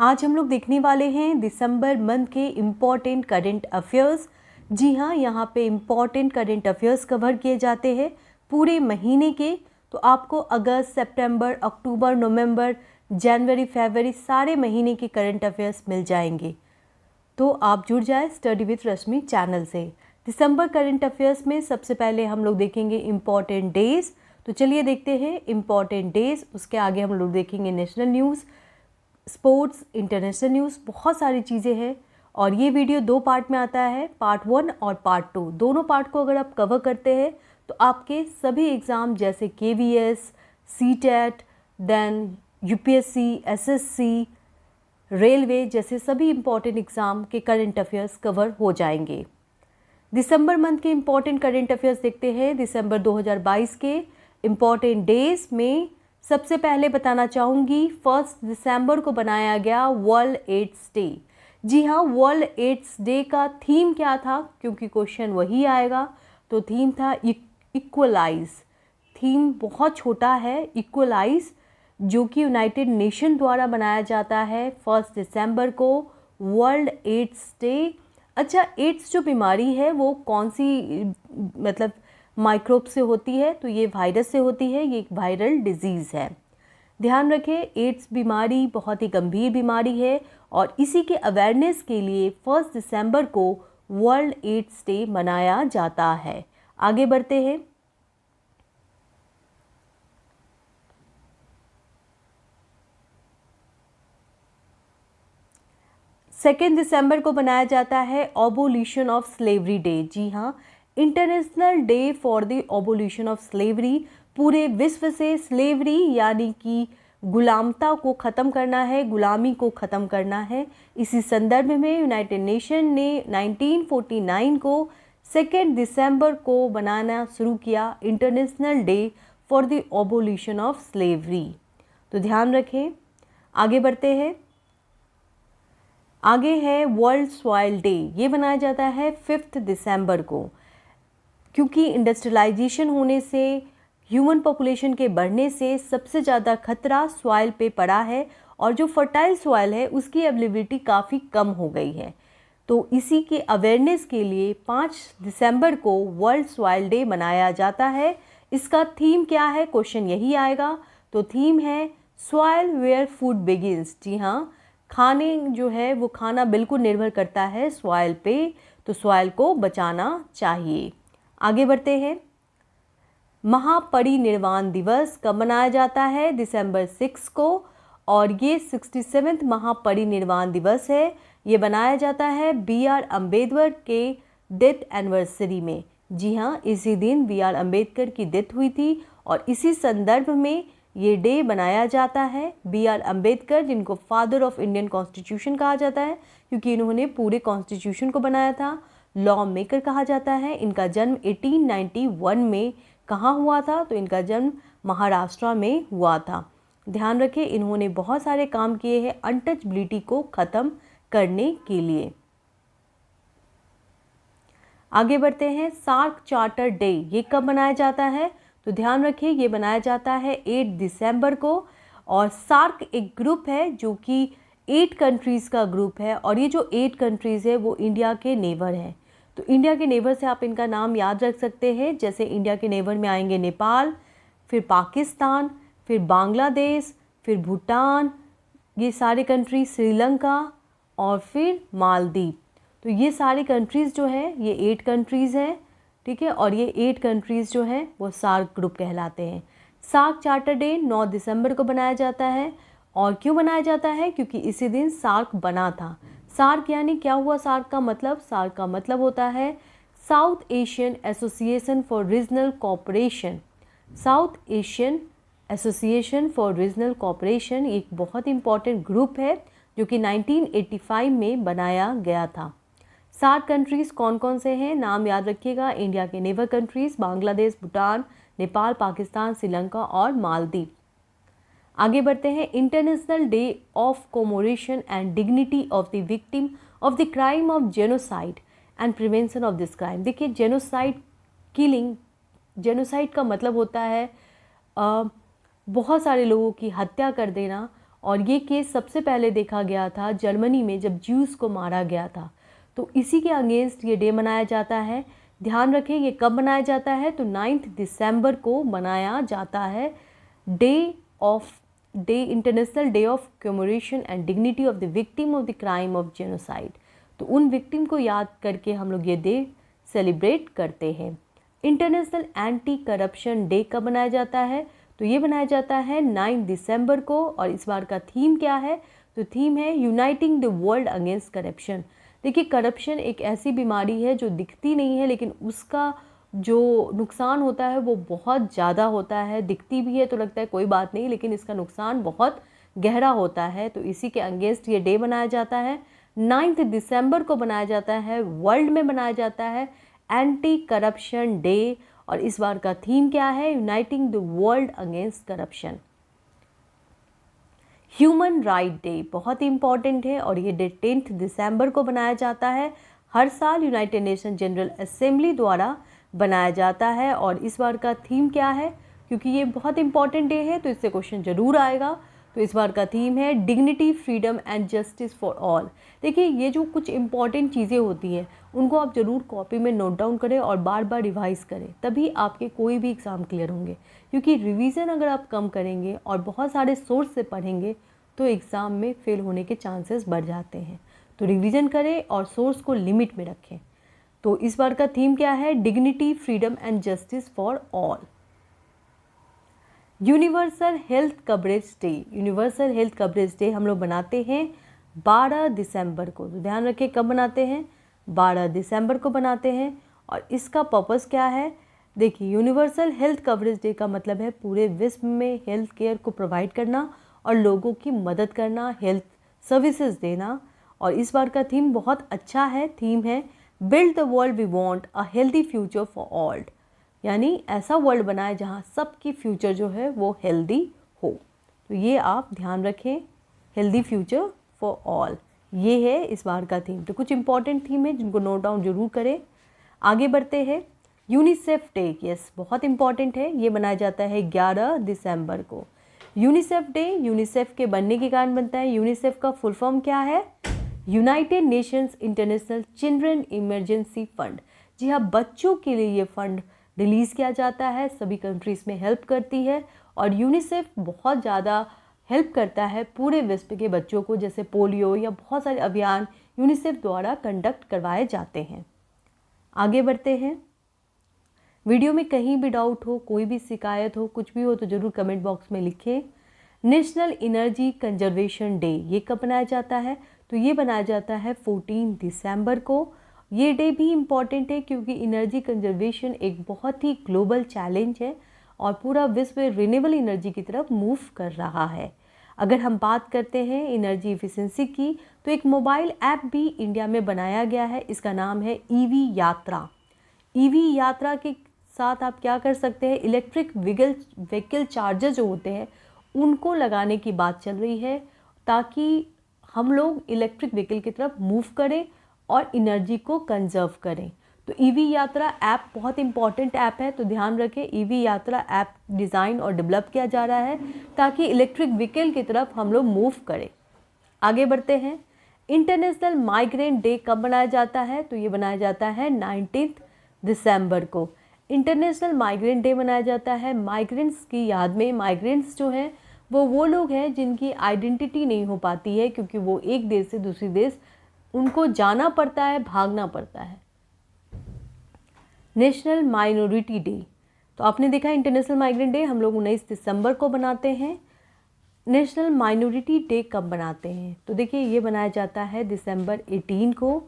आज हम लोग देखने वाले हैं दिसंबर मंथ के इम्पॉर्टेंट करंट अफेयर्स। जी हाँ, यहाँ पे इम्पॉर्टेंट करंट अफेयर्स कवर किए जाते हैं पूरे महीने के। तो आपको अगस्त, सितंबर, अक्टूबर, नवंबर, जनवरी, फरवरी सारे महीने के करंट अफेयर्स मिल जाएंगे। तो आप जुड़ जाए स्टडी विथ रश्मि चैनल से। दिसंबर करंट अफेयर्स में सबसे पहले हम लोग देखेंगे इम्पॉर्टेंट डेज। तो चलिए देखते हैं इम्पॉर्टेंट डेज। उसके आगे हम लोग देखेंगे national news, sports, international news, बहुत सारी चीज़ें हैं। और ये वीडियो 2 पार्ट में आता है, पार्ट 1 और पार्ट 2। दोनों पार्ट को अगर आप कवर करते हैं तो आपके सभी एग्ज़ाम जैसे KVS, CTET, then UPSC, SSC, railway जैसे सभी इम्पॉर्टेंट एग्ज़ाम के करंट अफेयर्स कवर हो जाएंगे। दिसंबर मंथ के इम्पॉर्टेंट करंट अफेयर्स देखते हैं। दिसंबर 2022 के इम्पॉर्टेंट डेज में सबसे पहले बताना चाहूँगी 1 दिसंबर को बनाया गया वर्ल्ड एड्स डे। जी हाँ, वर्ल्ड एड्स डे का थीम क्या था, क्योंकि क्वेश्चन वही आएगा। तो थीम था इक्वलाइज। थीम बहुत छोटा है, इक्वलाइज, जो कि यूनाइटेड नेशन द्वारा बनाया जाता है 1 दिसंबर को वर्ल्ड एड्स डे। अच्छा, एड्स जो बीमारी है वो कौन सी मतलब माइक्रोब से होती है? तो ये वायरस से होती है, ये एक वायरल डिजीज़ है। ध्यान रखें, एड्स बीमारी बहुत ही गंभीर बीमारी है और इसी के अवेयरनेस के लिए 1 दिसंबर को वर्ल्ड एड्स डे मनाया जाता है। आगे बढ़ते हैं। सेकेंड दिसंबर को मनाया जाता है ओबोल्यूशन ऑफ स्लेवरी डे। जी हाँ, international day for the abolition of slavery. पूरे विश्व से स्लेवरी यानी कि गुलामता को ख़त्म करना है, गुलामी को ख़त्म करना है। इसी संदर्भ में यूनाइटेड नेशन ने 1949 को 2 दिसंबर को बनाना शुरू किया international day for the abolition of slavery. तो ध्यान रखें। आगे बढ़ते हैं। आगे है वर्ल्ड सॉइल डे। ये मनाया जाता है 5 दिसंबर को, क्योंकि इंडस्ट्रियलाइजेशन होने से, ह्यूमन पॉपुलेशन के बढ़ने से सबसे ज़्यादा खतरा सॉइल पे पड़ा है और जो फर्टाइल सॉइल है उसकी अवेलेबिलिटी काफ़ी कम हो गई है। तो इसी के अवेयरनेस के लिए 5 दिसंबर को वर्ल्ड सॉइल डे मनाया जाता है। इसका थीम क्या है? क्वेश्चन यही आएगा। तो थीम है सॉइल वेयर फूड बिगिंस। जी हाँ, खाने जो है वो खाना बिल्कुल निर्भर करता है सॉइल पे, तो सॉइल को बचाना चाहिए। आगे बढ़ते हैं। महापरिनिर्वाण दिवस कब मनाया जाता है? दिसंबर 6 को, और ये 67वां महापरिनिर्वाण दिवस है। ये बनाया जाता है BR अम्बेडकर के डेथ एनिवर्सरी में। जी हाँ, इसी दिन BR अम्बेडकर की डेथ हुई थी और इसी संदर्भ में ये डे बनाया जाता है। BR अम्बेडकर, जिनको फादर ऑफ इंडियन कॉन्स्टिट्यूशन कहा जाता है क्योंकि इन्होंने पूरे कॉन्स्टिट्यूशन को बनाया था, लॉ मेकर कहा जाता है। इनका जन्म 1891 में कहाँ हुआ था? तो इनका जन्म महाराष्ट्र में हुआ था। ध्यान रखें, इन्होंने बहुत सारे काम किए हैं अनटचबिलिटी को ख़त्म करने के लिए। आगे बढ़ते हैं। सार्क चार्टर डे ये कब मनाया जाता है? तो ध्यान रखिए, ये मनाया जाता है 8 दिसंबर को। और सार्क एक ग्रुप है जो कि 8 कंट्रीज़ का ग्रुप है, और ये जो 8 कंट्रीज़ है वो इंडिया के नेबर हैं। तो इंडिया के नेबर से आप इनका नाम याद रख सकते हैं। जैसे इंडिया के नेबर में आएंगे नेपाल, फिर पाकिस्तान, फिर बांग्लादेश, फिर भूटान, ये सारे कंट्री, श्रीलंका और फिर मालदीव। तो ये सारी कंट्रीज़ जो है ये 8 कंट्रीज़ हैं, ठीक है। और ये 8 कंट्रीज़ जो हैं वो सार्क ग्रुप कहलाते हैं। सार्क चार्टर डे 9 दिसंबर को बनाया जाता है। और क्यों बनाया जाता है? क्योंकि इसी दिन सार्क बना था। सार्क यानी क्या हुआ? सार्क का मतलब, सार्क का मतलब होता है south Asian association for regional cooperation. South Asian association for regional cooperation एक बहुत इंपॉर्टेंट ग्रुप है जो कि 1985 में बनाया गया था। सार्क कंट्रीज़ कौन कौन से हैं? नाम याद रखिएगा। इंडिया के नेबर कंट्रीज़ बांग्लादेश, भूटान, नेपाल, पाकिस्तान, श्रीलंका और मालदीव। आगे बढ़ते हैं। International day of commemoration and dignity of the victim of the crime of genocide and prevention of this crime. देखिए, जेनोसाइड किलिंग, जेनोसाइड का मतलब होता है बहुत सारे लोगों की हत्या कर देना और ये केस सबसे पहले देखा गया था जर्मनी में जब ज्यूस को मारा गया था। तो इसी के अगेंस्ट ये डे मनाया जाता है। ध्यान रखें ये कब मनाया जाता है, तो 9 दिसंबर को मनाया जाता है international day of commemoration and dignity of the victim of the crime of genocide. तो उन विक्टिम को याद करके हम लोग ये डे सेलिब्रेट करते हैं। इंटरनेशनल एंटी करप्शन डे कब मनाया जाता है, तो ये मनाया जाता है 9 दिसंबर को। और इस बार का थीम क्या है, तो थीम है uniting the world against corruption. देखिए करप्शन एक ऐसी बीमारी है जो दिखती नहीं है, लेकिन उसका जो नुकसान होता है वो बहुत ज़्यादा होता है। दिखती भी है तो लगता है कोई बात नहीं, लेकिन इसका नुकसान बहुत गहरा होता है। तो इसी के अगेंस्ट ये डे मनाया जाता है। 9 दिसंबर को मनाया जाता है, वर्ल्ड में मनाया जाता है एंटी करप्शन डे। और इस बार का थीम क्या है, uniting the world against corruption. Human right day बहुत ही इंपॉर्टेंट है और ये डे 10 दिसंबर को बनाया जाता है। हर साल यूनाइटेड नेशन जनरल असेंबली द्वारा बनाया जाता है। और इस बार का थीम क्या है, क्योंकि ये बहुत इंपॉर्टेंट डे है तो इससे क्वेश्चन जरूर आएगा। तो इस बार का थीम है dignity, freedom and justice for all. देखिए ये जो कुछ इंपॉर्टेंट चीज़ें होती हैं उनको आप ज़रूर कॉपी में नोट डाउन करें और बार बार रिवाइज़ करें, तभी आपके कोई भी एग्ज़ाम क्लियर होंगे। क्योंकि रिवीजन अगर आप कम करेंगे और बहुत सारे सोर्स से पढ़ेंगे तो एग्ज़ाम में फेल होने के चांसेस बढ़ जाते हैं। तो रिवीजन करें और सोर्स को लिमिट में रखें। तो इस बार का थीम क्या है, dignity, freedom and justice for all. Universal health coverage day, universal health coverage day हम लोग बनाते हैं 12 दिसंबर को। तो ध्यान रखें कब बनाते हैं, 12 दिसंबर को बनाते हैं। और इसका पर्पस क्या है, देखिए यूनिवर्सल हेल्थ कवरेज डे का मतलब है पूरे विश्व में हेल्थ केयर को प्रोवाइड करना और लोगों की मदद करना, हेल्थ सर्विसेज देना। और इस बार का थीम बहुत अच्छा है, थीम है build the world we want, a healthy future for all. यानी ऐसा वर्ल्ड बनाए जहाँ सबकी फ्यूचर जो है वो हेल्दी हो। तो ये आप ध्यान रखें, हेल्दी फ्यूचर फॉर ऑल, ये है इस बार का थीम। तो कुछ इंपॉर्टेंट थीम है जिनको नोट डाउन जरूर करें। आगे बढ़ते हैं, यूनिसेफ डे, यस बहुत इंपॉर्टेंट है, ये मनाया जाता है 11 दिसंबर को। यूनिसेफ डे यूनिसेफ के बनने के कारण बनता है। यूनिसेफ का फुल फॉर्म क्या है, United Nations International Children Emergency Fund. जी हाँ, बच्चों के लिए ये फंड रिलीज़ किया जाता है, सभी कंट्रीज़ में हेल्प करती है। और यूनिसेफ बहुत ज़्यादा हेल्प करता है पूरे विश्व के बच्चों को, जैसे पोलियो या बहुत सारे अभियान यूनिसेफ द्वारा कंडक्ट करवाए जाते हैं। आगे बढ़ते हैं, वीडियो में कहीं भी डाउट हो, कोई भी शिकायत हो, कुछ भी हो तो ज़रूर कमेंट बॉक्स में लिखें। नेशनल एनर्जी कंजर्वेशन डे ये कब बनाया जाता है, तो ये बनाया जाता है 14 दिसंबर को। ये डे भी इम्पॉर्टेंट है क्योंकि एनर्जी कंजर्वेशन एक बहुत ही ग्लोबल चैलेंज है और पूरा विश्व रिन्यूएबल एनर्जी की तरफ मूव कर रहा है। अगर हम बात करते हैं एनर्जी एफिशिएंसी की, तो एक मोबाइल ऐप भी इंडिया में बनाया गया है, इसका नाम है ईवी यात्रा। ईवी यात्रा के साथ आप क्या कर सकते हैं, इलेक्ट्रिक व्हीकल चार्जर जो होते हैं उनको लगाने की बात चल रही है, ताकि हम लोग इलेक्ट्रिक व्हीकल की तरफ मूव करें और एनर्जी को कंजर्व करें। तो ईवी यात्रा ऐप बहुत इंपॉर्टेंट ऐप है, तो ध्यान रखें ईवी यात्रा ऐप डिज़ाइन और डेवलप किया जा रहा है ताकि इलेक्ट्रिक व्हीकल की तरफ हम लोग मूव करें। आगे बढ़ते हैं, इंटरनेशनल माइग्रेंट डे कब मनाया जाता है, तो ये मनाया जाता है 19 दिसंबर को। इंटरनेशनल माइग्रेंट डे मनाया जाता है माइग्रेंट्स की याद में। माइग्रेंट्स जो हैं वो लोग हैं जिनकी आइडेंटिटी नहीं हो पाती है, क्योंकि वो एक देश से दूसरी देश उनको जाना पड़ता है, भागना पड़ता है। नेशनल माइनॉरिटी डे, तो आपने देखा इंटरनेशनल माइग्रेंट डे हम लोग 19 दिसंबर को बनाते हैं। नेशनल माइनॉरिटी डे कब बनाते हैं, तो देखिए ये बनाया जाता है दिसंबर 18 को।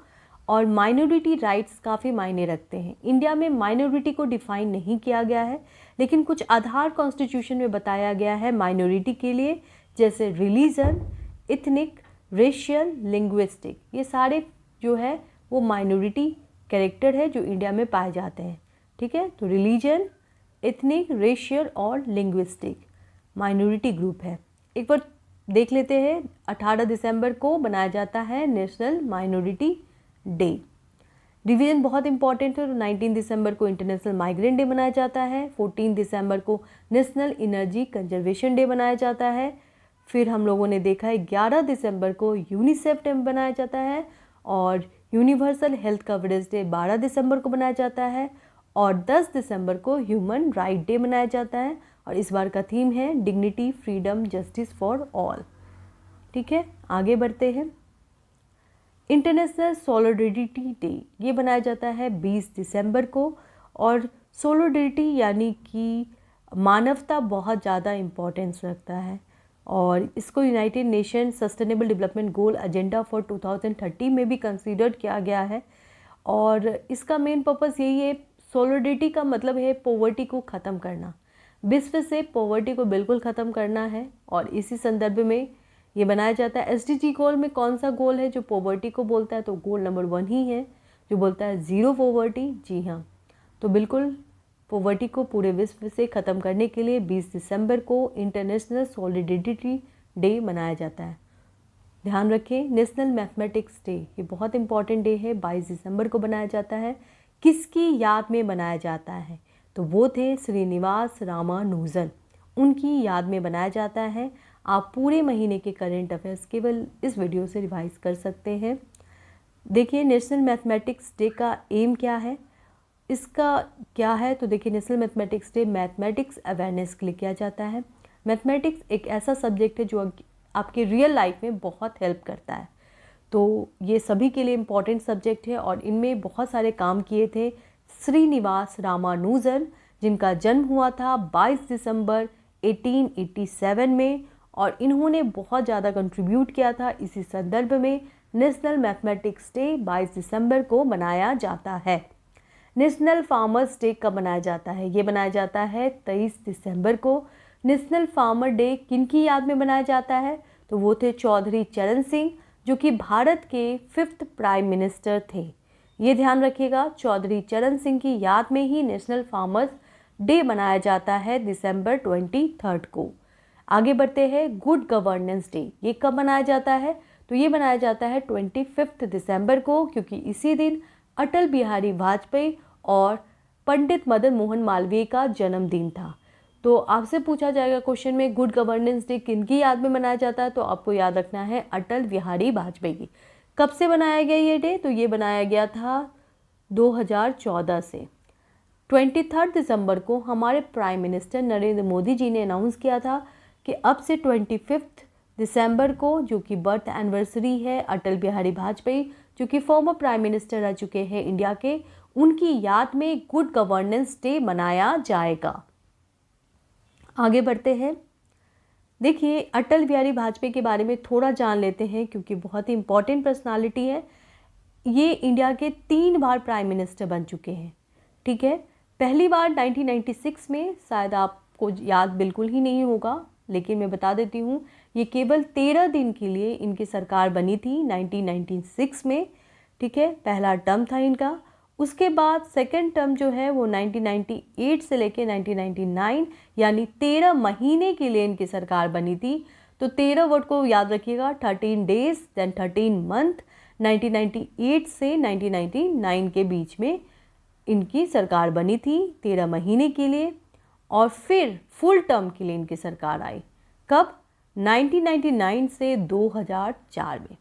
और माइनॉरिटी राइट्स काफ़ी मायने रखते हैं। इंडिया में माइनॉरिटी को डिफाइन नहीं किया गया है, लेकिन कुछ आधार कॉन्स्टिट्यूशन में बताया गया है माइनॉरिटी के लिए, जैसे रिलीजन, इथनिक, रेशियल, लिंग्विस्टिक, ये सारे जो है वो माइनॉरिटी कैरेक्टर है जो इंडिया में पाए जाते हैं। ठीक है, तो रिलीजन, इथनिक, रेशियल और लिंग्विस्टिक माइनॉरिटी ग्रुप है। एक बार देख लेते हैं, 18 दिसंबर को बनाया जाता है नेशनल माइनॉरिटी डे। रिवीजन बहुत इंपॉर्टेंट है, तो 19 दिसंबर को इंटरनेशनल माइग्रेंट डे मनाया जाता है। 14 दिसंबर को नेशनल एनर्जी कंजर्वेशन डे मनाया जाता है। फिर हम लोगों ने देखा है 11 दिसंबर को यूनिसेफ डे मनाया जाता है, और यूनिवर्सल हेल्थ कवरेज डे 12 दिसंबर को मनाया जाता है, और 10 दिसंबर को ह्यूमन राइट डे मनाया जाता है। और इस बार का थीम है dignity, freedom, justice for all. ठीक है, आगे बढ़ते हैं। इंटरनेशनल सोलिडरिटी डे ये मनाया जाता है 20 दिसंबर को, और सोलिडरिटी यानी कि मानवता बहुत ज़्यादा इम्पोर्टेंस रखता है, और इसको United nation sustainable development goal agenda for 2030 में भी कंसीडर किया गया है। और इसका मेन पर्पस यही है, सोलिडरिटी का मतलब है पॉवर्टी को ख़त्म करना, विश्व से पॉवर्टी को बिल्कुल ख़त्म करना है। और इसी संदर्भ में ये बनाया जाता है। एसडीजी गोल में कौन सा गोल है जो पॉवर्टी को बोलता है, तो गोल नंबर 1 ही है जो बोलता है ज़ीरो पॉवर्टी। जी हाँ, तो बिल्कुल पॉवर्टी को पूरे विश्व से ख़त्म करने के लिए 20 दिसंबर को इंटरनेशनल सोलिडरिटी डे मनाया जाता है। ध्यान रखें, नेशनल मैथमेटिक्स डे ये बहुत इंपॉर्टेंट डे है, 22 दिसंबर को बनाया जाता है। किसकी याद में बनाया जाता है, तो वो थे श्रीनिवास रामानुजन, उनकी याद में बनाया जाता है। आप पूरे महीने के करंट अफेयर्स केवल इस वीडियो से रिवाइज कर सकते हैं। देखिए, नेशनल मैथमेटिक्स डे का एम क्या है, इसका क्या है, तो देखिए national mathematics day mathematics awareness के लिए किया जाता है। मैथमेटिक्स एक ऐसा सब्जेक्ट है जो आपके रियल लाइफ में बहुत हेल्प करता है, तो ये सभी के लिए इम्पॉर्टेंट सब्जेक्ट है। और इनमें बहुत सारे काम किए थे श्रीनिवास रामानुजन, जिनका जन्म हुआ था 22 दिसंबर 1887 में, और इन्होंने बहुत ज़्यादा कंट्रीब्यूट किया था। इसी संदर्भ में नेशनल मैथमेटिक्स डे 22 दिसंबर को मनाया जाता है। नेशनल फार्मर्स डे कब मनाया जाता है, ये मनाया जाता है 23 दिसंबर को। नेशनल फार्मर डे किनकी याद में मनाया जाता है, तो वो थे चौधरी चरण सिंह, जो कि भारत के 5th प्राइम मिनिस्टर थे। ये ध्यान रखिएगा, चौधरी चरण सिंह की याद में ही नेशनल फार्मर्स डे मनाया जाता है दिसंबर 23 को। आगे बढ़ते हैं, गुड गवर्नेंस डे ये कब मनाया जाता है, तो ये मनाया जाता है 25 दिसंबर को, क्योंकि इसी दिन अटल बिहारी वाजपेयी और पंडित मदन मोहन मालवीय का जन्मदिन था। तो आपसे पूछा जाएगा क्वेश्चन में गुड गवर्नेंस डे किनकी याद में मनाया जाता है, तो आपको याद रखना है अटल बिहारी वाजपेयी। कब से बनाया गया ये डे, तो ये बनाया गया था 2014 से। 23 दिसंबर को हमारे प्राइम मिनिस्टर नरेंद्र मोदी जी ने अनाउंस किया था कि अब से 25 दिसंबर को, जो कि बर्थ एनिवर्सरी है अटल बिहारी वाजपेयी, जो कि फॉर्मर प्राइम मिनिस्टर रह चुके हैं इंडिया के, उनकी याद में गुड गवर्नेंस डे मनाया जाएगा। आगे बढ़ते हैं। देखिए, अटल बिहारी वाजपेयी के बारे में थोड़ा जान लेते हैं, क्योंकि बहुत ही इंपॉर्टेंट पर्सनालिटी है। ये इंडिया के 3 बार प्राइम मिनिस्टर बन चुके हैं। ठीक है, पहली बार 1996 में, शायद आपको याद बिल्कुल ही नहीं होगा, लेकिन मैं बता देती हूँ, ये केवल 13 दिन के लिए इनकी सरकार बनी थी 1996 में। ठीक है, पहला टर्म था इनका। उसके बाद सेकंड टर्म जो है वो 1998 से लेके 1999, यानी 13 महीने के लिए इनकी सरकार बनी थी। तो 13 वर्ड को याद रखिएगा, 13 डेज देन 13 मंथ। 1998 से 1999 के बीच में इनकी सरकार बनी थी 13 महीने के लिए, और फिर फुल टर्म के लिए इनकी सरकार आई कब, 1999 से 2004 में।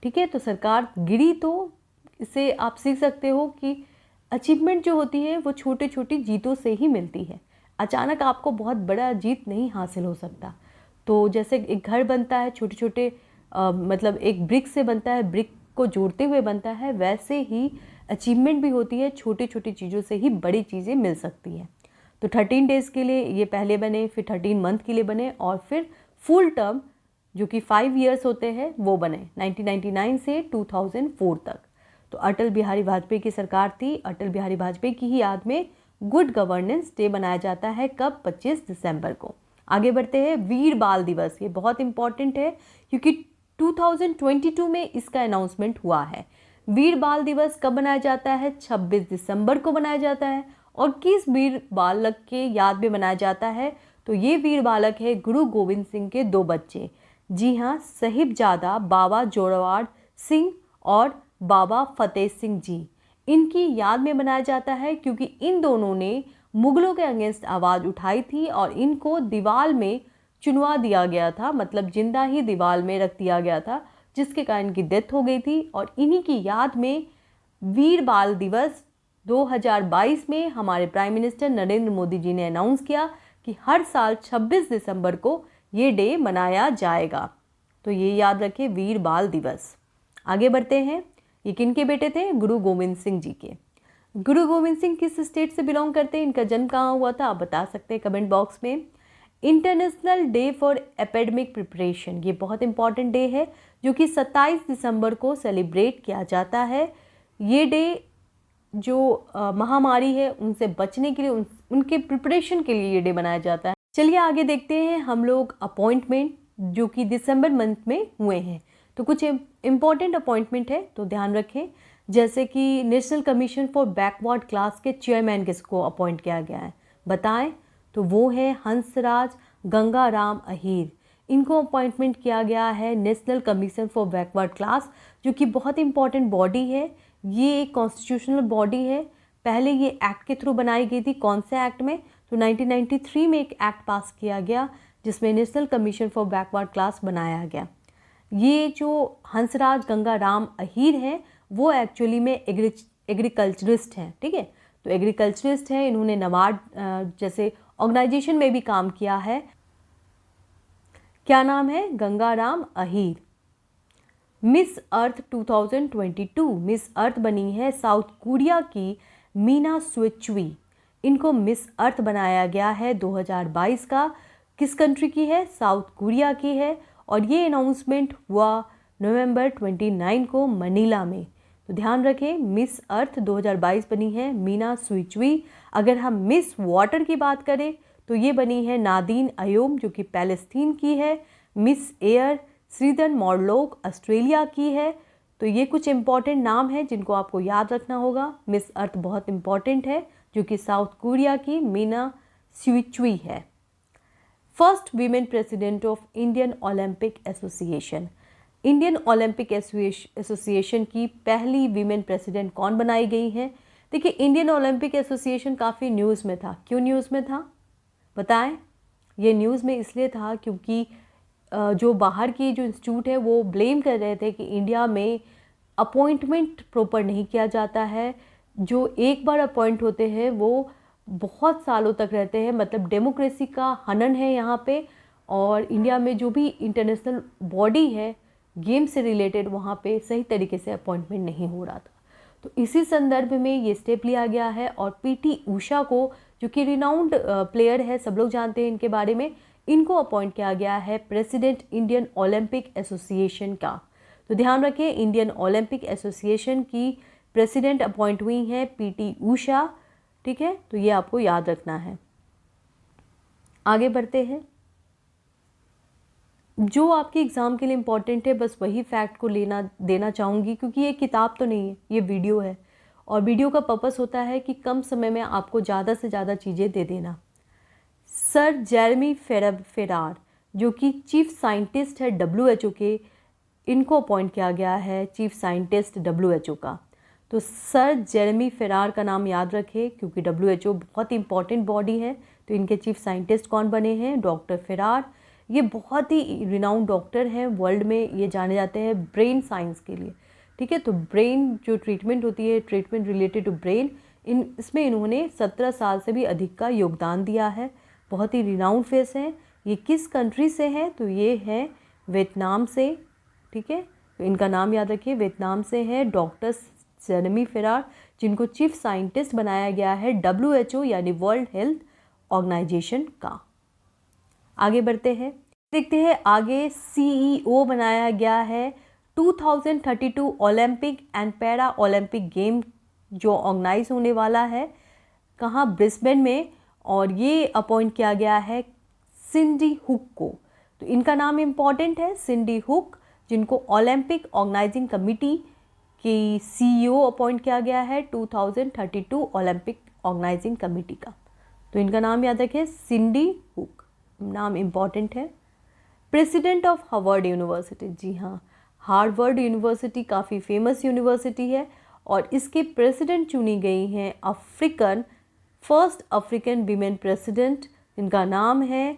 ठीक है, तो सरकार गिरी, तो इससे आप सीख सकते हो कि अचीवमेंट जो होती है वो छोटी छोटी जीतों से ही मिलती है। अचानक आपको बहुत बड़ा जीत नहीं हासिल हो सकता। तो जैसे एक घर बनता है छोटे छोटे मतलब एक ब्रिक से बनता है, ब्रिक को जोड़ते हुए बनता है, वैसे ही अचीवमेंट भी होती है, छोटी छोटी चीज़ों से ही बड़ी चीज़ें मिल सकती हैं। तो 13 डेज़ के लिए ये पहले बने, फिर 13 मंथ के लिए बने, और फिर फुल टर्म जो कि 5 ईयर्स होते हैं वो बने 1999 से 2004 तक। तो अटल बिहारी वाजपेयी की सरकार थी। अटल बिहारी वाजपेयी की ही याद में गुड गवर्नेंस डे मनाया जाता है कब, 25 दिसंबर को। आगे बढ़ते हैं, वीर बाल दिवस ये बहुत इंपॉर्टेंट है, क्योंकि 2022 में इसका अनाउंसमेंट हुआ है। वीर बाल दिवस कब मनाया जाता है, 26 दिसंबर को मनाया जाता है। और किस वीर बालक के याद में मनाया जाता है, तो ये वीर बालक है गुरु गोविंद सिंह के 2 बच्चे। जी हाँ, साहिबजादा बाबा जोरावर सिंह और बाबा फतेह सिंह जी, इनकी याद में मनाया जाता है, क्योंकि इन दोनों ने मुगलों के अगेंस्ट आवाज़ उठाई थी और इनको दीवार में चुनवा दिया गया था, मतलब जिंदा ही दीवार में रख दिया गया था, जिसके कारण इनकी डेथ हो गई थी। और इन्हीं की याद में वीर बाल दिवस 2022 में हमारे प्राइम मिनिस्टर नरेंद्र मोदी जी ने अनाउंस किया कि हर साल 26 दिसंबर को ये डे मनाया जाएगा। तो ये याद रखें, वीर बाल दिवस। आगे बढ़ते हैं। ये किन के बेटे थे? गुरु गोविंद सिंह जी के। गुरु गोविंद सिंह किस स्टेट से बिलोंग करते हैं? इनका जन्म कहाँ हुआ था? आप बता सकते हैं कमेंट बॉक्स में। International day for epidemic preparation, ये बहुत इंपॉर्टेंट डे है जो कि 27 दिसंबर को सेलिब्रेट किया जाता है। ये डे जो महामारी है उनसे बचने के लिए, उनके प्रिपरेशन के लिए ये डे मनाया जाता है। चलिए आगे देखते हैं हम लोग अपॉइंटमेंट जो कि दिसंबर मंथ में हुए हैं। तो कुछ इम्पॉर्टेंट अपॉइंटमेंट है तो ध्यान रखें, जैसे कि national commission for backward class के चेयरमैन किसको अपॉइंट किया गया है बताएं? तो वो है हंसराज गंगाराम अहीर। इनको अपॉइंटमेंट किया गया है national commission for backward class, जो कि बहुत इंपॉर्टेंट बॉडी है। ये एक कॉन्स्टिट्यूशनल बॉडी है। पहले ये एक्ट के थ्रू बनाई गई थी। कौन से एक्ट में? तो 1993 में एक एक्ट पास किया गया जिसमें national commission for backward class बनाया गया। ये जो हंसराज गंगाराम अहीर हैं वो एक्चुअली में एग्रीकल्चरिस्ट हैं, ठीक है। तो एग्रीकल्चरिस्ट हैं, इन्होंने नबार्ड जैसे ऑर्गेनाइजेशन में भी काम किया है। क्या नाम है? Gangaram Ahir. Miss Earth 2022, Miss Earth बनी है साउथ कोरिया की मीना सुएचुई। इनको मिस अर्थ बनाया गया है 2022 का। किस कंट्री की है? साउथ कोरिया की है। और ये अनाउंसमेंट हुआ नवंबर 29 को मनीला में। तो ध्यान रखें, मिस अर्थ 2022 बनी है मीना सुएचुई। अगर हम मिस वाटर की बात करें तो ये बनी है नादीन अयोम, जो कि पैलेस्तीन की है। मिस एयर श्रीधन मॉर्लोक ऑस्ट्रेलिया की है। तो ये कुछ इंपॉर्टेंट नाम हैं जिनको आपको याद रखना होगा। मिस अर्थ बहुत इंपॉर्टेंट है, जो कि साउथ कोरिया की मीना सुएचुई है। First women president of Indian Olympic association, Indian Olympic association की पहली वीमेन प्रेसिडेंट कौन बनाई गई हैं? देखिए, इंडियन ओलंपिक एसोसिएशन काफ़ी न्यूज़ में था। क्यों न्यूज़ में था बताएं? ये न्यूज़ में इसलिए था क्योंकि जो बाहर की जो इंस्टीट्यूट है वो ब्लेम कर रहे थे कि इंडिया में अपॉइंटमेंट प्रॉपर नहीं किया जाता है। जो एक बार अपॉइंट होते हैं वो बहुत सालों तक रहते हैं, मतलब डेमोक्रेसी का हनन है यहाँ पे। और इंडिया में जो भी इंटरनेशनल बॉडी है गेम से रिलेटेड, वहाँ पे सही तरीके से अपॉइंटमेंट नहीं हो रहा था। तो इसी संदर्भ में ये स्टेप लिया गया है। और पीटी उषा को, जो कि रिनाउंड प्लेयर है, सब लोग जानते हैं इनके बारे में, इनको अपॉइंट किया गया है प्रेसिडेंट इंडियन ओलंपिक एसोसिएशन का। तो ध्यान रखें, इंडियन ओलंपिक एसोसिएशन की प्रेसिडेंट अपॉइंट हुई हैं पीटी उषा, ठीक है। तो ये आपको याद रखना है। आगे बढ़ते हैं। जो आपके एग्ज़ाम के लिए इम्पॉर्टेंट है बस वही फैक्ट को देना चाहूँगी, क्योंकि ये किताब तो नहीं है, ये वीडियो है। और वीडियो का पर्पस होता है कि कम समय में आपको ज़्यादा से ज़्यादा चीज़ें दे देना। सर जेरेमी फेरार, जो कि चीफ साइंटिस्ट है WHO के, इनको अपॉइंट किया गया है चीफ साइंटिस्ट WHO का। तो सर जेरेमी फेरार का नाम याद रखें, क्योंकि WHO बहुत इंपॉर्टेंट बॉडी है। तो इनके चीफ साइंटिस्ट कौन बने हैं? डॉक्टर फेरार। ये बहुत ही रिनाउंड डॉक्टर हैं, वर्ल्ड में ये जाने जाते हैं ब्रेन साइंस के लिए, ठीक है। तो ब्रेन जो ट्रीटमेंट होती है, ट्रीटमेंट रिलेटेड टू ब्रेन, इसमें इन्होंने 17 साल से भी अधिक का योगदान दिया है। बहुत ही रिनाउंड फेस हैं। ये किस कंट्री से हैं? तो ये है वियतनाम से, ठीक है। तो इनका नाम याद रखिए, वियतनाम से है डॉक्टर जेरेमी फेरार, जिनको चीफ साइंटिस्ट बनाया गया है WHO यानी वर्ल्ड हेल्थ ऑर्गेनाइजेशन का। आगे बढ़ते हैं, देखते हैं आगे। CEO बनाया गया है 2032 Olympic and para Olympic game, जो ऑर्गेनाइज होने वाला है कहाँ? ब्रिस्बेन में। और ये अपॉइंट किया गया है सिंडी हुक को। तो इनका नाम इम्पॉर्टेंट है, सिंडी हुक, जिनको ओलंपिक ऑर्गेनाइजिंग कमिटी की CEO अपॉइंट किया गया है 2032 ओलंपिक ऑर्गेनाइजिंग कमिटी का। तो इनका नाम याद रखें, सिंडी हुक, नाम इम्पॉर्टेंट है। प्रेसिडेंट ऑफ हार्वर्ड यूनिवर्सिटी, जी हाँ, हार्वर्ड यूनिवर्सिटी काफ़ी फेमस यूनिवर्सिटी है। और इसके प्रेसिडेंट चुनी गई हैं फर्स्ट अफ्रीकन वीमेन प्रेसिडेंट, जिनका नाम है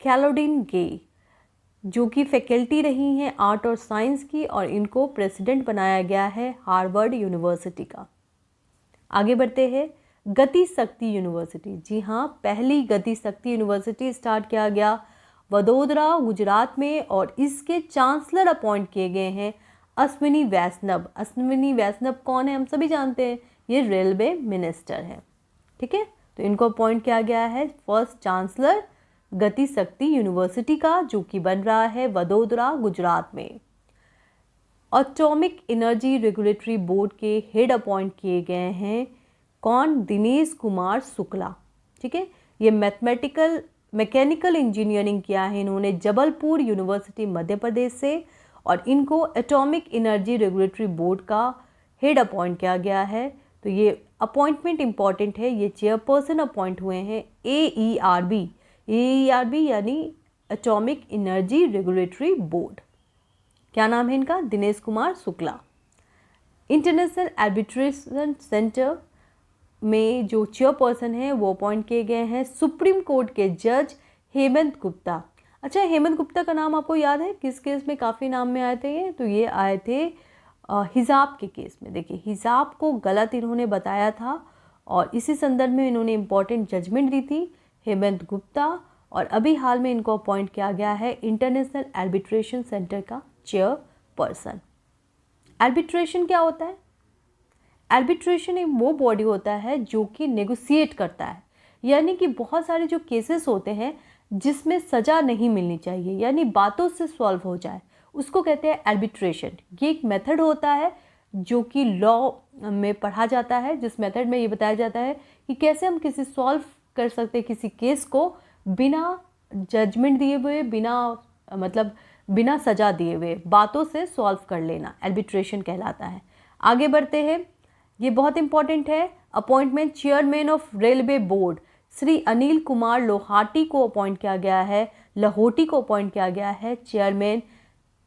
कैलोडिन गे, जो कि फैकल्टी रही हैं आर्ट और साइंस की, और इनको प्रेसिडेंट बनाया गया है हार्वर्ड यूनिवर्सिटी का। आगे बढ़ते हैं, गति शक्ति यूनिवर्सिटी। जी हाँ, पहली गति शक्ति यूनिवर्सिटी स्टार्ट किया गया वडोदरा गुजरात में, और इसके चांसलर अपॉइंट किए गए हैं अश्विनी वैष्णव। अश्विनी वैष्णव कौन है, हम सभी जानते हैं, ये रेलवे मिनिस्टर हैं। ठीक है, तो इनको अपॉइंट किया गया है फर्स्ट चांसलर गति शक्ति यूनिवर्सिटी का, जो कि बन रहा है वडोदरा गुजरात में। एटॉमिक एनर्जी रेगुलेटरी बोर्ड के हेड अपॉइंट किए गए हैं कौन, दिनेश कुमार शुक्ला। ठीक है, ये मैकेनिकल इंजीनियरिंग किया है इन्होंने जबलपुर यूनिवर्सिटी मध्य प्रदेश से, और इनको एटॉमिक एनर्जी रेगुलेटरी बोर्ड का हेड अपॉइंट किया गया है। तो ये अपॉइंटमेंट इंपॉर्टेंट है, ये चेयरपर्सन अपॉइंट हुए हैं AERB यानी एटॉमिक एनर्जी रेगुलेटरी बोर्ड। क्या नाम है इनका, Dinesh Kumar Shukla. International arbitration centre में जो चेयरपर्सन है वो अपॉइंट किए गए हैं सुप्रीम कोर्ट के जज हेमंत गुप्ता। अच्छा, हेमंत गुप्ता का नाम आपको याद है, किस केस में काफ़ी नाम में आए थे ये, तो ये आए थे हिजाब के केस में। देखिए, हिजाब को गलत इन्होंने बताया था और इसी संदर्भ में इन्होंने इम्पॉर्टेंट जजमेंट दी थी हेमंत गुप्ता, और अभी हाल में इनको अपॉइंट किया गया है इंटरनेशनल आर्बिट्रेशन सेंटर का चेयरपर्सन। आर्बिट्रेशन क्या होता है, आर्बिट्रेशन एक वो बॉडी होता है जो कि नेगोशिएट करता है, यानी कि बहुत सारे जो केसेस होते हैं जिसमें सज़ा नहीं मिलनी चाहिए, यानी बातों से सॉल्व हो जाए, उसको कहते हैं आर्बिट्रेशन। ये एक मेथड होता है जो कि लॉ में पढ़ा जाता है, जिस मेथड में ये बताया जाता है कि कैसे हम किसी सॉल्व कर सकते हैं किसी केस को बिना जजमेंट दिए हुए, बिना सज़ा दिए हुए, बातों से सॉल्व कर लेना आर्बिट्रेशन कहलाता है। आगे बढ़ते हैं, ये बहुत इंपॉर्टेंट है, appointment chairman of railway board Shri Anil Kumar Lohati को अपॉइंट किया गया है, लहोटी को अपॉइंट किया गया है चेयरमैन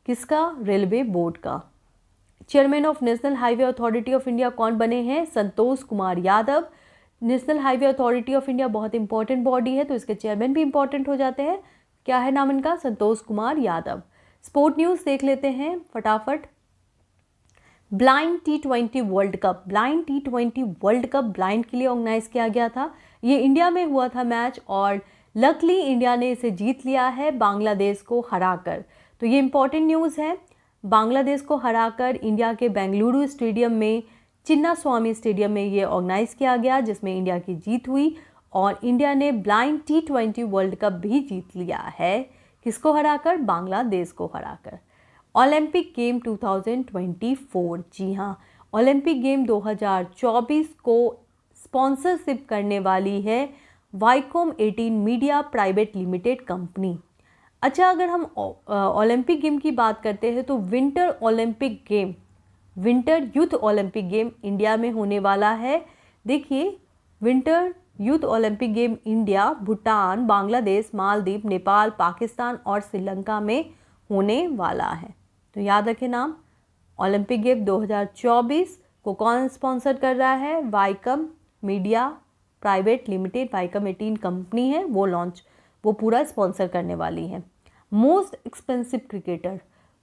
किसका, रेलवे बोर्ड का। Chairman of National Highway Authority of India कौन बने हैं, Santosh Kumar Yadav. National Highway Authority of India बहुत इंपॉर्टेंट बॉडी है, तो इसके चेयरमैन भी इंपॉर्टेंट हो जाते हैं। क्या है नाम इनका, संतोष कुमार यादव। स्पोर्ट न्यूज़ देख लेते हैं फटाफट। Blind T20 world cup, blind T20 world cup blind के लिए ऑर्गेनाइज किया गया था। ये इंडिया में हुआ था मैच, और लकली इंडिया ने इसे जीत लिया है बांग्लादेश को हराकर। तो ये इंपॉर्टेंट न्यूज़ है, बांग्लादेश को हराकर इंडिया के बेंगलुरु स्टेडियम में, चिन्ना स्वामी स्टेडियम में ये ऑर्गेनाइज किया गया, जिसमें इंडिया की जीत हुई, और इंडिया ने ब्लाइंड T20 वर्ल्ड कप भी जीत लिया है। किसको हराकर, बांग्लादेश को हराकर। ओलंपिक गेम 2024, जी हाँ, ओलंपिक गेम 2024 को स्पॉन्सरशिप करने वाली है Viacom 18 media private limited company. अच्छा, अगर हम ओलंपिक गेम की बात करते हैं तो winter Olympic game, winter youth Olympic game India में होने वाला है। देखिए, winter youth Olympic game India, Bhutan, Bangladesh, Maldives, Nepal, Pakistan और श्रीलंका में होने वाला है। तो याद रखें नाम, ओलंपिक गेम 2024 को कौन स्पॉन्सर कर रहा है, Viacom media private limited, Viacom 18 company है, वो पूरा स्पॉन्सर करने वाली है। मोस्ट एक्सपेंसिव क्रिकेटर,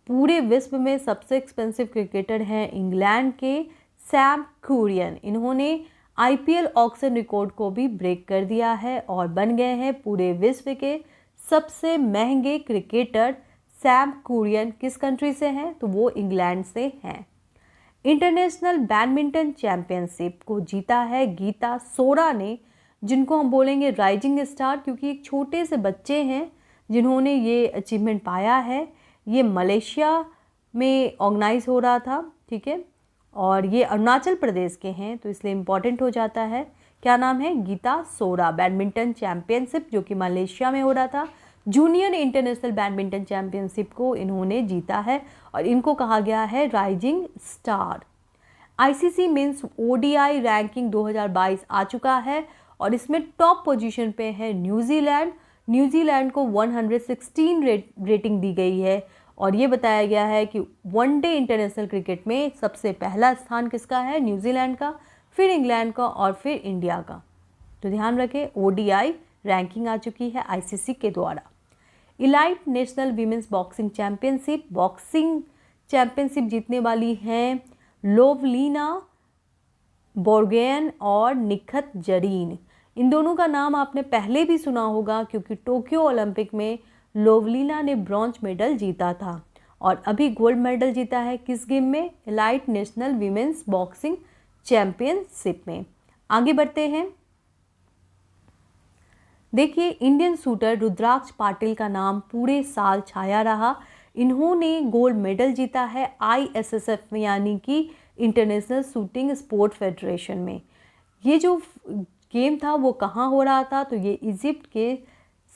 पूरे विश्व में सबसे एक्सपेंसिव क्रिकेटर हैं इंग्लैंड के सैम कुरियन। इन्होंने IPL ऑक्शन रिकॉर्ड को भी ब्रेक कर दिया है और बन गए हैं पूरे विश्व के सबसे महंगे क्रिकेटर। सैम कुरियन किस कंट्री से हैं, तो वो इंग्लैंड से हैं। इंटरनेशनल बैडमिंटन चैंपियनशिप को जीता है गीता सोरा ने, जिनको हम बोलेंगे राइजिंग स्टार, क्योंकि एक छोटे से बच्चे हैं जिन्होंने ये अचीवमेंट पाया है। ये मलेशिया में ऑर्गेनाइज हो रहा था, ठीक है, और ये अरुणाचल प्रदेश के हैं, तो इसलिए इम्पॉर्टेंट हो जाता है। क्या नाम है, गीता सोरा। बैडमिंटन चैंपियनशिप जो कि मलेशिया में हो रहा था, जूनियर इंटरनेशनल बैडमिंटन चैंपियनशिप को इन्होंने जीता है और इनको कहा गया है rising star. ICC men's ODI ranking 2022 आ चुका है और इसमें टॉप पोजीशन पे है न्यूजीलैंड। न्यूजीलैंड को 116 रेटिंग दी गई है और ये बताया गया है कि वनडे इंटरनेशनल क्रिकेट में सबसे पहला स्थान किसका है, न्यूजीलैंड का, फिर इंग्लैंड का और फिर इंडिया का। तो ध्यान रखें, ODI रैंकिंग आ चुकी है ICC के द्वारा। Elite national women's boxing championship जीतने वाली हैं लोवलीना बोर्गोहेन और निखत जरीन। इन दोनों का नाम आपने पहले भी सुना होगा क्योंकि टोक्यो ओलंपिक में लोवलीना ने ब्रॉन्ज मेडल जीता था और अभी गोल्ड मेडल जीता है किस गेम में, elite national women's boxing championship में। आगे बढ़ते हैं। देखिए, इंडियन शूटर रुद्राक्ष पाटिल का नाम पूरे साल छाया रहा। इन्होंने गोल्ड मेडल जीता है ISSF में, यानी कि इंटरनेशनल शूटिंग स्पोर्ट फेडरेशन में। ये जो गेम था वो कहाँ हो रहा था, तो ये इजिप्ट के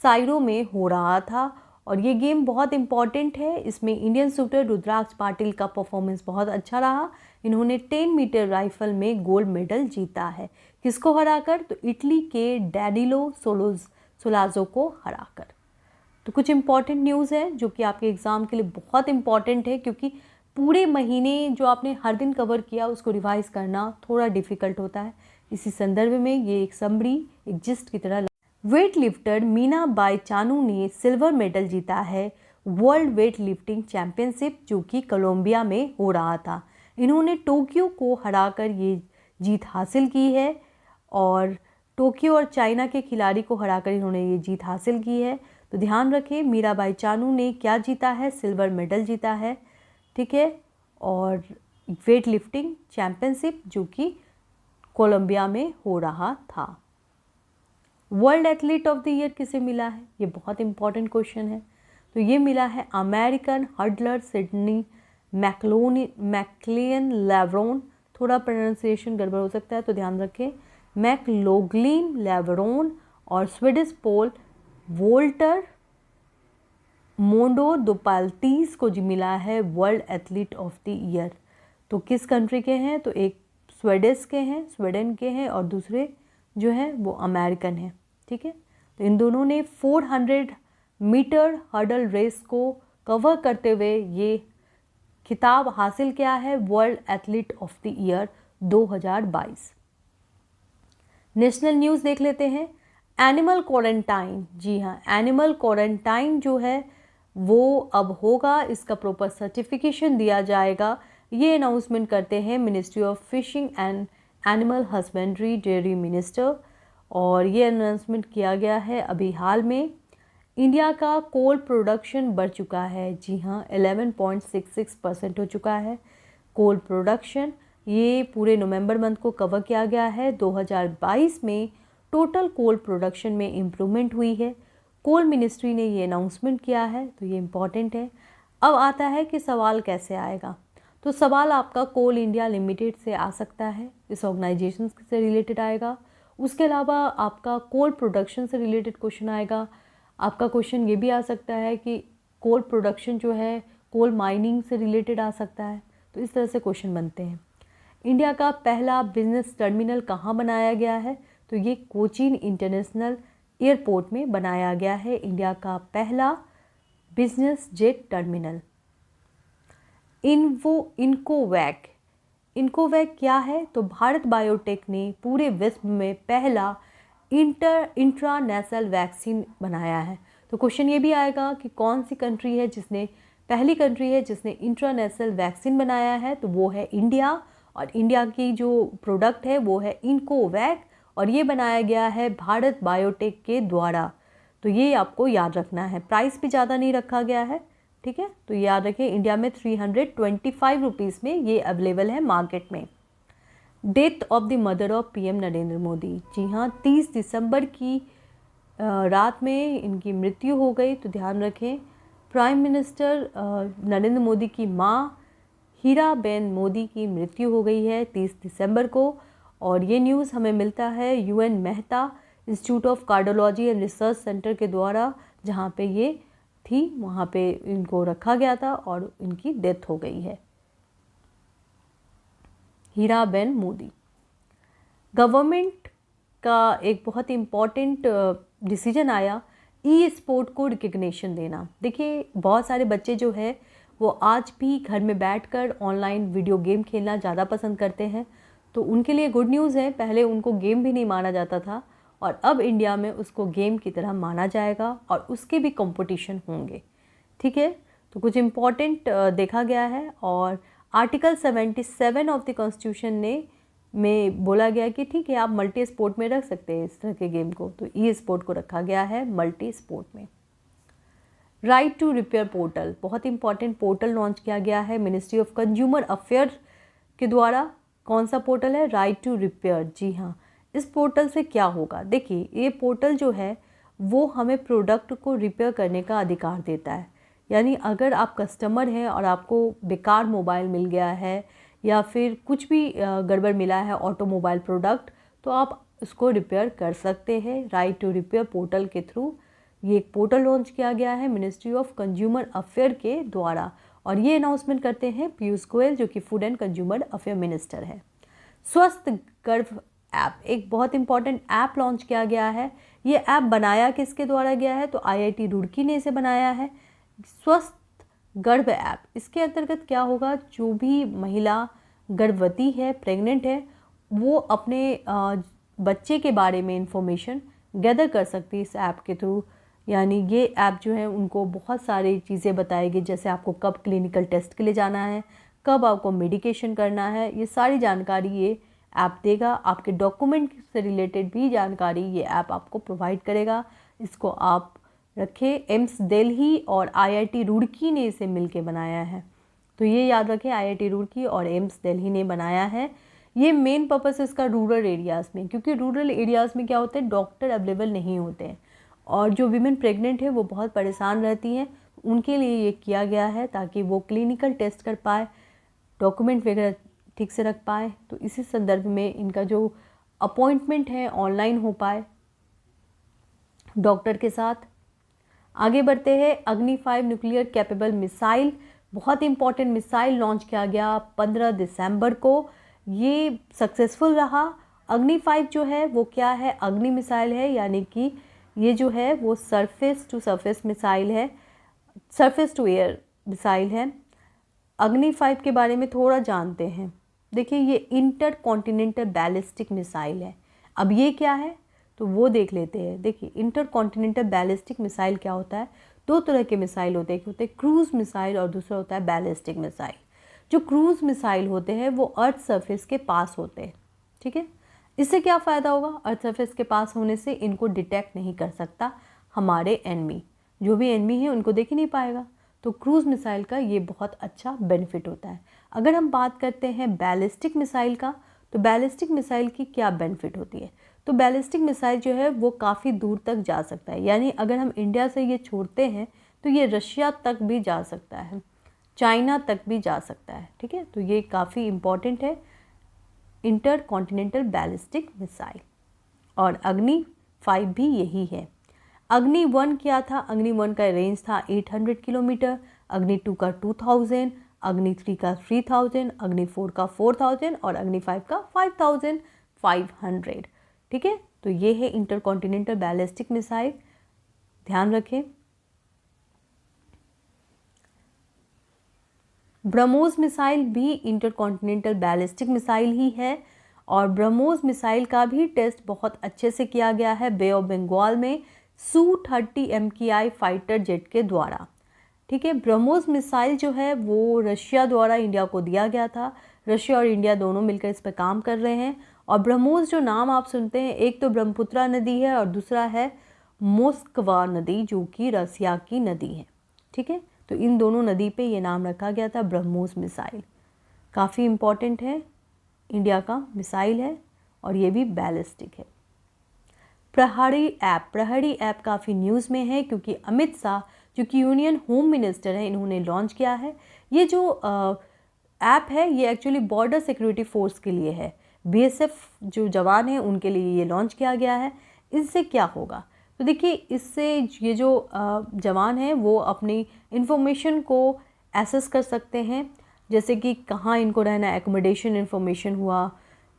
कायरो में हो रहा था और ये गेम बहुत इम्पॉर्टेंट है। इसमें इंडियन शूटर रुद्राक्ष पाटिल का परफॉर्मेंस बहुत अच्छा रहा। इन्होंने 10 मीटर राइफल में गोल्ड मेडल जीता है। किसको हराकर, तो इटली के डैनिलो सोलाज़ो को हराकर। तो कुछ इम्पॉर्टेंट न्यूज़ है जो कि आपके एग्ज़ाम के लिए बहुत इम्पॉर्टेंट है, क्योंकि पूरे महीने जो आपने हर दिन कवर किया उसको रिवाइज करना थोड़ा डिफ़िकल्ट होता है। इसी संदर्भ में ये एक समरी, एक जिस्ट की तरह। Weight lifter Meena by Chanu ने सिल्वर मेडल जीता है वर्ल्ड वेट लिफ्टिंग चैंपियनशिप, जो कि कोलंबिया में हो रहा था। इन्होंने टोक्यो को हराकर ये जीत हासिल की है और टोक्यो और चाइना के खिलाड़ी को हराकर इन्होंने ये जीत हासिल की है। तो ध्यान रखें, मीराबाई चानू ने क्या जीता है, सिल्वर मेडल जीता है, ठीक है। और वेट लिफ्टिंग चैंपियनशिप जो कि कोलंबिया में हो रहा था। World athlete of the year किसे मिला है, ये बहुत इंपॉर्टेंट क्वेश्चन है। तो ये मिला है अमेरिकन हर्डलर सिडनी मैक्लियन लेवरोन। थोड़ा प्रोनाउंसिएशन गड़बड़ हो सकता है तो ध्यान रखें, मैक्लोग्लिन लेवरोन। और स्वीडिश पोल वोल्टर मोंडो दुपाल्टीज को जी मिला है world athlete of the year. तो किस कंट्री के हैं, तो एक स्वीडिश के हैं, स्वीडन के हैं, और दूसरे जो हैं वो अमेरिकन हैं, ठीक है। तो इन दोनों ने 400 मीटर हर्डल रेस को कवर करते हुए ये खिताब हासिल किया है world athlete of the year 2022। National news देख लेते हैं। एनिमल क्वारंटाइन, जी हाँ, एनिमल क्वारंटाइन जो है वो अब होगा, इसका प्रॉपर सर्टिफिकेशन दिया जाएगा। ये अनाउंसमेंट करते हैं ministry of fishing and animal husbandry dairy minister, और ये अनाउंसमेंट किया गया है अभी हाल में। इंडिया का कोल प्रोडक्शन बढ़ चुका है, जी हाँ, 11.66% हो चुका है कोल प्रोडक्शन। ये पूरे नवंबर मंथ को कवर किया गया है। 2022 में टोटल कोल प्रोडक्शन में इम्प्रूवमेंट हुई है। कोल मिनिस्ट्री ने ये अनाउंसमेंट किया है, तो ये इम्पॉर्टेंट है। अब आता है कि सवाल कैसे आएगा, तो सवाल आपका कोल इंडिया लिमिटेड से आ सकता है, इस ऑर्गेनाइजेशन से रिलेटेड आएगा। उसके अलावा आपका कोल प्रोडक्शन से रिलेटेड क्वेश्चन आएगा। आपका क्वेश्चन ये भी आ सकता है कि कोल प्रोडक्शन जो है कोल माइनिंग से रिलेटेड आ सकता है। तो इस तरह से क्वेश्चन बनते हैं। इंडिया का पहला बिजनेस टर्मिनल कहाँ बनाया गया है, तो ये कोचीन इंटरनेशनल एयरपोर्ट में बनाया गया है इंडिया का पहला बिजनेस जेट टर्मिनल। इनकोवैक क्या है, तो भारत बायोटेक ने पूरे विश्व में पहला इंट्रानेशनल वैक्सीन बनाया है। तो क्वेश्चन ये भी आएगा कि कौन सी कंट्री है जिसने, पहली कंट्री है जिसने इंट्रानेशनल वैक्सीन बनाया है, तो वो है इंडिया। और इंडिया की जो प्रोडक्ट है वो है इनकोवैक, और ये बनाया गया है भारत बायोटेक के द्वारा। तो ये आपको याद रखना है। प्राइस भी ज़्यादा नहीं रखा गया है, ठीक है। तो याद रखें, इंडिया में 325 रुपीज़ में ये अवेलेबल है मार्केट में। Death of the mother of PM Narendra Modi, जी हाँ, 30 दिसंबर की रात में इनकी मृत्यु हो गई। तो ध्यान रखें, प्राइम मिनिस्टर नरेंद्र मोदी की माँ हीराबेन मोदी की मृत्यु हो गई है 30 दिसंबर को। और ये न्यूज़ हमें मिलता है UN Mehta institute of cardiology and research centre के द्वारा, जहाँ पे ये थी वहाँ पे इनको रखा गया था और इनकी डेथ हो गई है, हीराबेन मोदी। गवर्नमेंट का एक बहुत इम्पॉर्टेंट डिसीजन आया, स्पोर्ट को रिकग्निशन देना। देखिए, बहुत सारे बच्चे जो है वो आज भी घर में बैठकर ऑनलाइन वीडियो गेम खेलना ज़्यादा पसंद करते हैं। तो उनके लिए गुड न्यूज़ है, पहले उनको गेम भी नहीं माना जाता था और अब इंडिया में उसको गेम की तरह माना जाएगा और उसके भी कंपटीशन होंगे। ठीक है, तो कुछ इम्पॉर्टेंट देखा गया है। और आर्टिकल 77 ऑफ द कॉन्स्टिट्यूशन में बोला गया कि ठीक है, आप मल्टी स्पोर्ट में रख सकते हैं इस तरह के गेम को, तो ई स्पोर्ट को रखा गया है मल्टी स्पोर्ट में। राइट टू रिपेयर पोर्टल, बहुत इंपॉर्टेंट पोर्टल लॉन्च किया गया है मिनिस्ट्री ऑफ कंज्यूमर अफेयर के द्वारा। कौन सा पोर्टल है? Right to repair. जी हाँ, इस पोर्टल से क्या होगा? देखिए, ये पोर्टल जो है वो हमें प्रोडक्ट को रिपेयर करने का अधिकार देता है। यानी अगर आप कस्टमर हैं और आपको बेकार मोबाइल मिल गया है या फिर कुछ भी गड़बड़ मिला है ऑटोमोबाइल प्रोडक्ट, तो आप उसको रिपेयर कर सकते हैं राइट टू रिपेयर पोर्टल के थ्रू। ये एक पोर्टल लॉन्च किया गया है मिनिस्ट्री ऑफ कंज्यूमर अफेयर के द्वारा और ये अनाउंसमेंट करते हैं पीयूष गोयल, जो कि food and consumer affair minister है। स्वस्थ गर्भ ऐप, एक बहुत इंपॉर्टेंट ऐप लॉन्च किया गया है। ये ऐप बनाया किसके द्वारा गया है? तो आईआईटी रुड़की ने इसे बनाया है। स्वस्थ गर्भ ऐप, इसके अंतर्गत क्या होगा? जो भी महिला गर्भवती है, प्रेग्नेंट है, वो अपने बच्चे के बारे में इंफॉर्मेशन गैदर कर सकती है इस ऐप के थ्रू। यानी ये ऐप जो है उनको बहुत सारी चीज़ें बताएगी, जैसे आपको कब क्लिनिकल टेस्ट के लिए जाना है, कब आपको मेडिकेशन करना है, ये सारी जानकारी ये ऐप देगा। आपके डॉक्यूमेंट से रिलेटेड भी जानकारी ये ऐप आपको प्रोवाइड करेगा। इसको आप रखें, एम्स दिल्ली और आईआईटी रुड़की ने इसे मिलके बनाया है, तो ये याद रखें, आईआईटी रुड़की और एम्स दिल्ली ने बनाया है। ये मेन पर्पस है इसका रूरल एरियाज़ में, क्योंकि रूरल एरियाज़ में क्या होते हैं, डॉक्टर अवेलेबल नहीं होते हैं और जो वीमेन प्रेग्नेंट है वो बहुत परेशान रहती हैं। उनके लिए ये किया गया है ताकि वो क्लिनिकल टेस्ट कर पाए, डॉक्यूमेंट वगैरह ठीक से रख पाए। तो इसी संदर्भ में इनका जो अपॉइंटमेंट है ऑनलाइन हो पाए डॉक्टर के साथ। आगे बढ़ते हैं, अग्नि 5 न्यूक्लियर कैपेबल मिसाइल, बहुत इंपॉर्टेंट मिसाइल लॉन्च किया गया 15 दिसंबर को। ये सक्सेसफुल रहा। अग्नि 5 जो है वो क्या है? अग्नि मिसाइल है, यानी कि ये जो है वो सरफेस टू सरफेस मिसाइल है, सरफेस टू एयर मिसाइल है। अग्नि 5 के बारे में थोड़ा जानते हैं। देखिए, ये इंटर कॉन्टिनेंटल बैलिस्टिक मिसाइल है। अब ये क्या है तो वो देख लेते हैं। देखिए, इंटर कॉन्टिनेंटल बैलिस्टिक मिसाइल क्या होता है? दो तरह के मिसाइल होते हैं, एक होते हैं क्रूज मिसाइल और दूसरा होता है बैलिस्टिक मिसाइल। जो क्रूज मिसाइल होते हैं वो अर्थ सरफेस के पास होते हैं। ठीक है, इससे क्या फ़ायदा होगा? अर्थ सरफेस के पास होने से इनको डिटेक्ट नहीं कर सकता हमारे एनिमी, जो भी एनिमी है उनको देख ही नहीं पाएगा। तो क्रूज मिसाइल का ये बहुत अच्छा बेनिफिट होता है। अगर हम बात करते हैं बैलिस्टिक मिसाइल का, तो बैलिस्टिक मिसाइल की क्या बेनिफिट होती है? तो बैलिस्टिक मिसाइल जो है वो काफ़ी दूर तक जा सकता है। यानी अगर हम इंडिया से ये छोड़ते हैं तो ये रशिया तक भी जा सकता है, चाइना तक भी जा सकता है। ठीक है, तो ये काफ़ी इम्पॉर्टेंट है इंटर कॉन्टिनेंटल बैलिस्टिक मिसाइल। और अग्नि 5 भी यही है। अग्नि 1 क्या था? अग्नि 1 का रेंज था 800 किलोमीटर, अग्नि 2 का 2000, अग्नि 3 का 3000, अग्नि 4 का 4000 और अग्नि 5 का 5500। ठीक है, तो ये है इंटर कॉन्टिनेंटल बैलिस्टिक मिसाइल, ध्यान रखें। ब्रह्मोस मिसाइल भी इंटरकॉन्टिनेंटल बैलिस्टिक मिसाइल ही है और ब्रह्मोस मिसाइल का भी टेस्ट बहुत अच्छे से किया गया है बे ऑफ बंगाल में Su-30 MKI फाइटर जेट के द्वारा। ठीक है, ब्रह्मोस मिसाइल जो है वो रशिया द्वारा इंडिया को दिया गया था। रशिया और इंडिया दोनों मिलकर इस पर काम कर रहे हैं। और ब्रह्मोस जो नाम आप सुनते हैं, एक तो ब्रह्मपुत्रा नदी है और दूसरा है मोस्कवा नदी, जो कि रसिया की नदी है। ठीक है, तो इन दोनों नदी पे ये नाम रखा गया था ब्रह्मोस मिसाइल। काफ़ी इम्पॉर्टेंट है, इंडिया का मिसाइल है और ये भी बैलिस्टिक है। प्रहरी ऐप, प्रहरी ऐप काफ़ी न्यूज़ में है क्योंकि अमित शाह जो कि यूनियन होम मिनिस्टर हैं, इन्होंने लॉन्च किया है। ये जो ऐप है ये एक्चुअली बॉर्डर सिक्योरिटी फोर्स के लिए है, बीएसएफ जो जवान हैं उनके लिए ये लॉन्च किया गया है। इससे क्या होगा? तो देखिए, इससे ये जो जवान हैं वो अपनी इंफॉर्मेशन को एसेस कर सकते हैं, जैसे कि कहाँ इनको रहना है, एकोमोडेशन इन्फॉर्मेशन हुआ,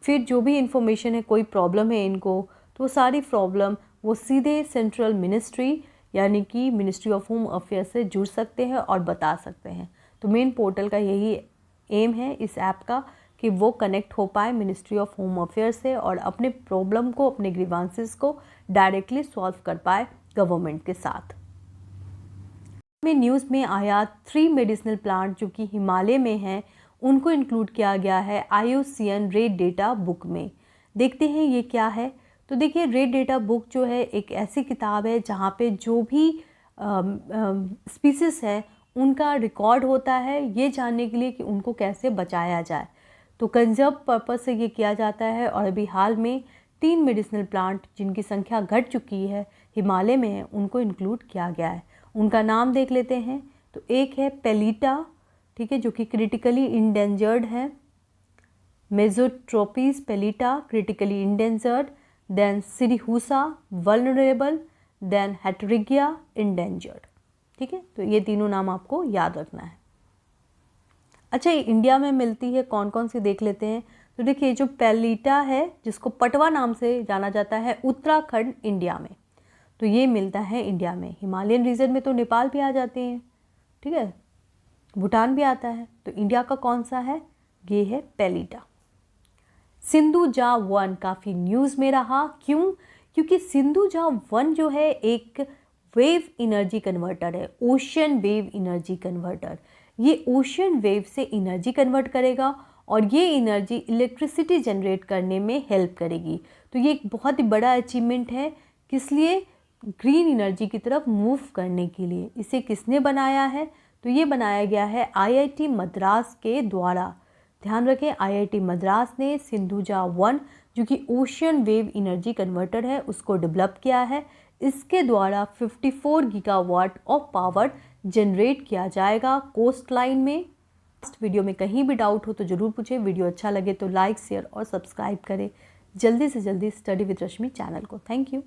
फिर जो भी इन्फॉर्मेशन है, कोई प्रॉब्लम है इनको, तो सारी प्रॉब्लम वो सीधे सेंट्रल मिनिस्ट्री यानी कि मिनिस्ट्री ऑफ होम अफेयर्स से जुड़ सकते हैं और बता सकते हैं। तो मेन पोर्टल का यही एम है इस ऐप का कि वो कनेक्ट हो पाए मिनिस्ट्री ऑफ होम अफेयर्स से और अपने प्रॉब्लम को, अपने ग्रीवांसेस को डायरेक्टली सॉल्व कर पाए गवर्नमेंट के साथ। में न्यूज़ में आया 3 मेडिसिनल प्लांट जो कि हिमालय में हैं, उनको इंक्लूड किया गया है IUCN रेड डेटा बुक में। देखते हैं ये क्या है। तो देखिए, रेड डेटा बुक जो है एक ऐसी किताब है जहाँ पे जो भी स्पीसीज़ है उनका रिकॉर्ड होता है, ये जानने के लिए कि उनको कैसे बचाया जाए। तो कंजर्व पर्पस से ये किया जाता है और अभी हाल में 3 मेडिसिनल प्लांट जिनकी संख्या घट चुकी है, हिमालय में है, उनको इंक्लूड किया गया है। उनका नाम देख लेते हैं। तो एक है पेलिटा, ठीक है, जो कि क्रिटिकली इंडेंजर्ड है, मेजोट्रोपिस पेलिटा क्रिटिकली इंडेंजर्ड, देन सिरिहुसा वल्नरेबल, देन हेटरिगिया इंडेंजर्ड। ठीक है, तो ये तीनों नाम आपको याद रखना है। अच्छा, ये इंडिया में मिलती है कौन कौन सी देख लेते हैं। तो देखिए, जो पेलिटा है जिसको पटवा नाम से जाना जाता है, उत्तराखंड इंडिया में, तो ये मिलता है इंडिया में। हिमालयन रीजन में तो नेपाल भी आ जाते हैं, ठीक है, भूटान भी आता है। तो इंडिया का कौन सा है, ये है पेलिटा। सिंधुजा 1 काफ़ी न्यूज़ में रहा, क्यों? क्योंकि सिंधुजा 1 जो है एक वेव एनर्जी कन्वर्टर है, ओशन वेव एनर्जी कन्वर्टर। ये ओशन वेव से एनर्जी कन्वर्ट करेगा और ये एनर्जी इलेक्ट्रिसिटी जनरेट करने में हेल्प करेगी। तो ये एक बहुत ही बड़ा अचीवमेंट है, किस लिए? ग्रीन एनर्जी की तरफ मूव करने के लिए। इसे किसने बनाया है? तो ये बनाया गया है IIT मद्रास के द्वारा। ध्यान रखें, IIT मद्रास ने सिंधुजा 1 जो कि ओशन वेव एनर्जी कन्वर्टर है उसको डेवलप किया है। इसके द्वारा 54 गीगावाट ऑफ पावर जनरेट किया जाएगा कोस्ट लाइन में। नेक्स्ट वीडियो में कहीं भी डाउट हो तो ज़रूर पूछें। वीडियो अच्छा लगे तो लाइक, शेयर और सब्सक्राइब करें। जल्दी से जल्दी स्टडी विद रश्मि चैनल को। Thank you.